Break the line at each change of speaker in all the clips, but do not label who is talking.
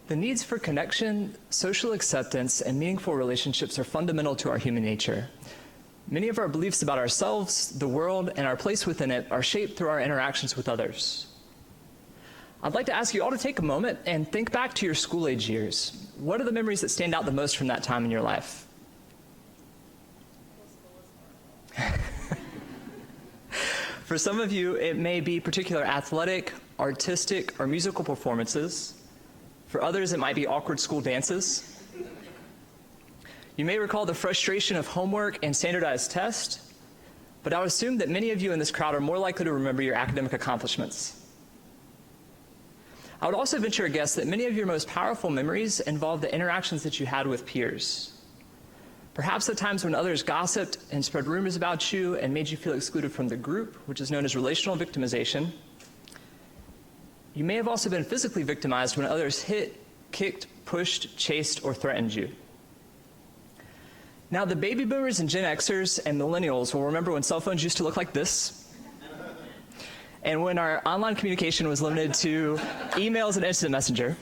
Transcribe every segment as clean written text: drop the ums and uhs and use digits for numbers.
The needs for connection, social acceptance, and meaningful relationships are fundamental to our human nature. Many of our beliefs about ourselves, the world, and our place within it are shaped through our interactions with others. I'd like to ask you all to take a moment and think back to your school-age years. What are the memories that stand out the most from that time in your life? For some of you, it may be particular athletic, artistic, or musical performances. For others, it might be awkward school dances. You may recall the frustration of homework and standardized tests, but I would assume that many of you in this crowd are more likely to remember your academic accomplishments. I would also venture a guess that many of your most powerful memories involve the interactions that you had with peers. Perhaps the times when others gossiped and spread rumors about you and made you feel excluded from the group, which is known as relational victimization. You may have also been physically victimized when others hit, kicked, pushed, chased, or threatened you. Now, the baby boomers and Gen Xers and millennials will remember when cell phones used to look like this, and when our online communication was limited to emails and instant messenger.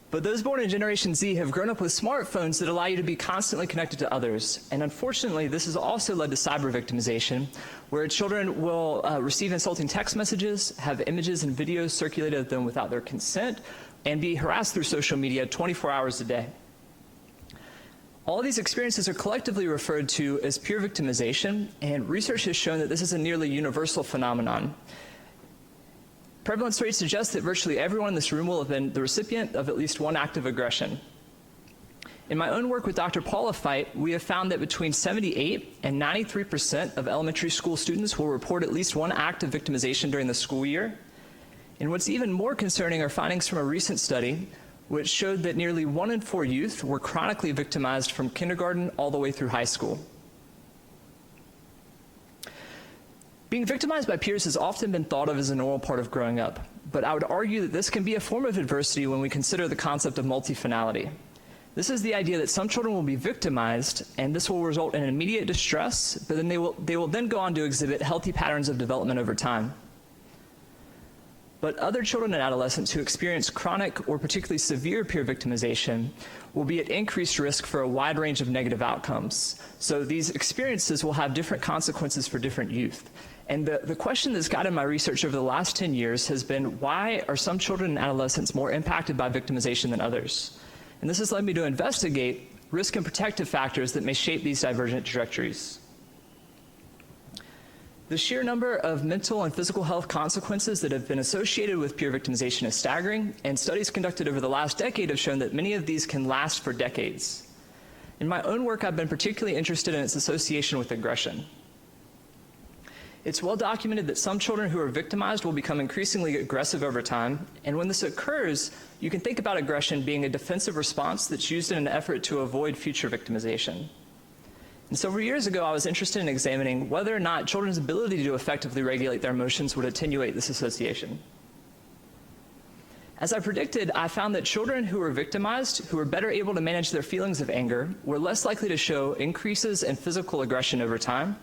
But those born in Generation Z have grown up with smartphones that allow you to be constantly connected to others. And unfortunately, this has also led to cyber victimization, where children will receive insulting text messages, have images and videos circulated at them without their consent, and be harassed through social media 24 hours a day. All of these experiences are collectively referred to as peer victimization, and research has shown that this is a nearly universal phenomenon. Prevalence rates suggest that virtually everyone in this room will have been the recipient of at least one act of aggression. In my own work with Dr. Paula Feit, we have found that between 78 and 93% of elementary school students will report at least one act of victimization during the school year. And what's even more concerning are findings from a recent study which showed that nearly 1 in 4 youth were chronically victimized from kindergarten all the way through high school. Being victimized by peers has often been thought of as a normal part of growing up, but I would argue that this can be a form of adversity when we consider the concept of multifinality. This is the idea that some children will be victimized, and this will result in immediate distress, but then they will then go on to exhibit healthy patterns of development over time. But other children and adolescents who experience chronic or particularly severe peer victimization will be at increased risk for a wide range of negative outcomes. So these experiences will have different consequences for different youth. And the question that's guided my research over the last 10 years has been, why are some children and adolescents more impacted by victimization than others? And this has led me to investigate risk and protective factors that may shape these divergent trajectories. The sheer number of mental and physical health consequences that have been associated with peer victimization is staggering, and studies conducted over the last decade have shown that many of these can last for decades. In my own work, I've been particularly interested in its association with aggression. It's well documented that some children who are victimized will become increasingly aggressive over time, and when this occurs, you can think about aggression being a defensive response that's used in an effort to avoid future victimization. And several years ago, I was interested in examining whether or not children's ability to effectively regulate their emotions would attenuate this association. As I predicted, I found that children who were victimized, who were better able to manage their feelings of anger, were less likely to show increases in physical aggression over time.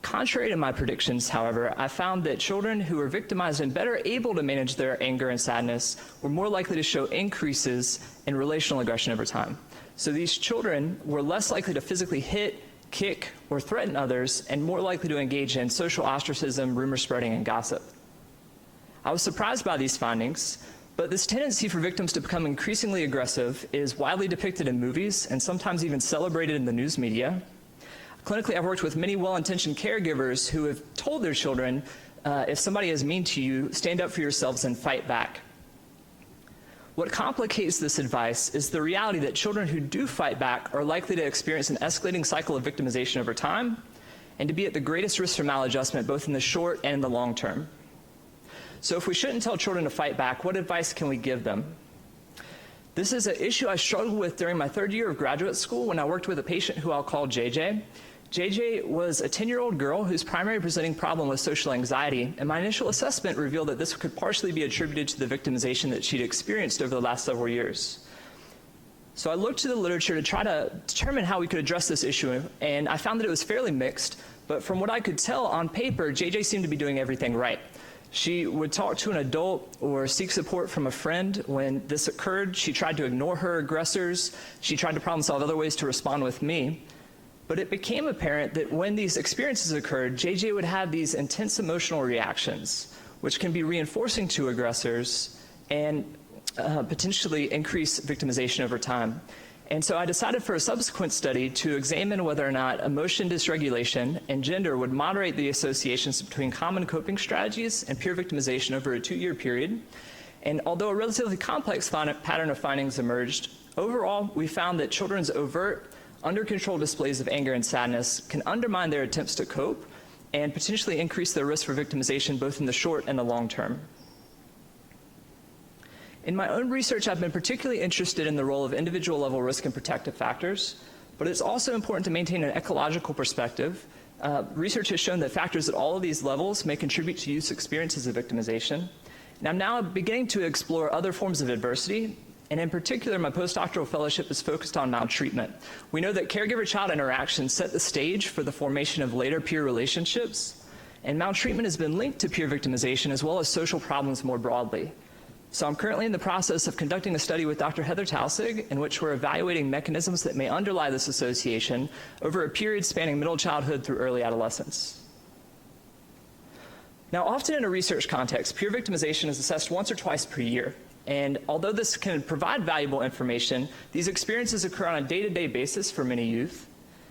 Contrary to my predictions, however, I found that children who were victimized and better able to manage their anger and sadness were more likely to show increases in relational aggression over time. So these children were less likely to physically hit, kick, or threaten others, and more likely to engage in social ostracism, rumor spreading, and gossip. I was surprised by these findings, but this tendency for victims to become increasingly aggressive is widely depicted in movies and sometimes even celebrated in the news media. Clinically, I've worked with many well-intentioned caregivers who have told their children, if somebody is mean to you, stand up for yourselves and fight back. What complicates this advice is the reality that children who do fight back are likely to experience an escalating cycle of victimization over time and to be at the greatest risk for maladjustment both in the short and in the long term. So if we shouldn't tell children to fight back, what advice can we give them? This is an issue I struggled with during my 3rd year of graduate school when I worked with a patient who I'll call JJ. JJ was a 10-year-old girl whose primary presenting problem was social anxiety, and my initial assessment revealed that this could partially be attributed to the victimization that she'd experienced over the last several years. So I looked to the literature to try to determine how we could address this issue, and I found that it was fairly mixed, but from what I could tell on paper, JJ seemed to be doing everything right. She would talk to an adult or seek support from a friend. When this occurred, she tried to ignore her aggressors. She tried to problem solve other ways to respond with me. But it became apparent that when these experiences occurred, JJ would have these intense emotional reactions, which can be reinforcing to aggressors and potentially increase victimization over time. And so I decided for a subsequent study to examine whether or not emotion dysregulation and gender would moderate the associations between common coping strategies and peer victimization over a 2-year period. And although a relatively complex pattern of findings emerged, overall we found that children's overt, under-control displays of anger and sadness can undermine their attempts to cope and potentially increase their risk for victimization both in the short and the long term. In my own research, I've been particularly interested in the role of individual-level risk and protective factors, but it's also important to maintain an ecological perspective. Research has shown that factors at all of these levels may contribute to youth experiences of victimization. And I'm now beginning to explore other forms of adversity, and in particular, my postdoctoral fellowship is focused on maltreatment. We know that caregiver-child interactions set the stage for the formation of later peer relationships, and maltreatment has been linked to peer victimization as well as social problems more broadly. So I'm currently in the process of conducting a study with Dr. Heather Tausig in which we're evaluating mechanisms that may underlie this association over a period spanning middle childhood through early adolescence. Now, often in a research context, peer victimization is assessed once or twice per year. And although this can provide valuable information, these experiences occur on a day-to-day basis for many youth.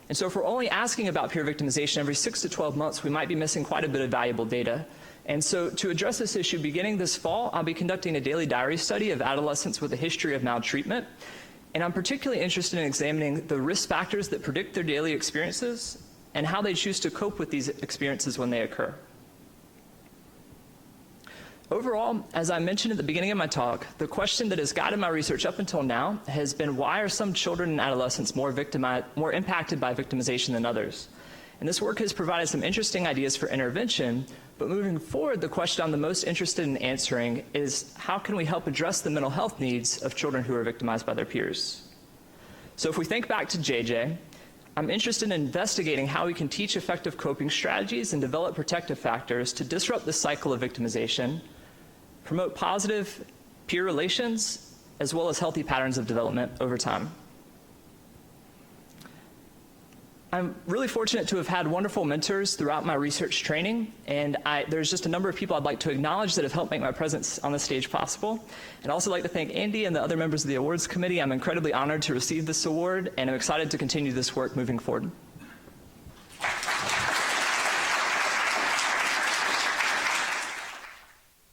And so if we're only asking about peer victimization every 6 to 12 months, we might be missing quite a bit of valuable data. And so to address this issue, beginning this fall, I'll be conducting a daily diary study of adolescents with a history of maltreatment. And I'm particularly interested in examining the risk factors that predict their daily experiences and how they choose to cope with these experiences when they occur. Overall, as I mentioned at the beginning of my talk, the question that has guided my research up until now has been, why are some children and adolescents more impacted by victimization than others? And this work has provided some interesting ideas for intervention, but moving forward, the question I'm the most interested in answering is, how can we help address the mental health needs of children who are victimized by their peers? So if we think back to JJ, I'm interested in investigating how we can teach effective coping strategies and develop protective factors to disrupt the cycle of victimization, promote positive peer relations, as well as healthy patterns of development over time. I'm really fortunate to have had wonderful mentors throughout my research training, and there's just a number of people I'd like to acknowledge that have helped make my presence on the stage possible. I'd also like to thank Andy and the other members of the awards committee. I'm incredibly honored to receive this award, and I'm excited to continue this work moving forward.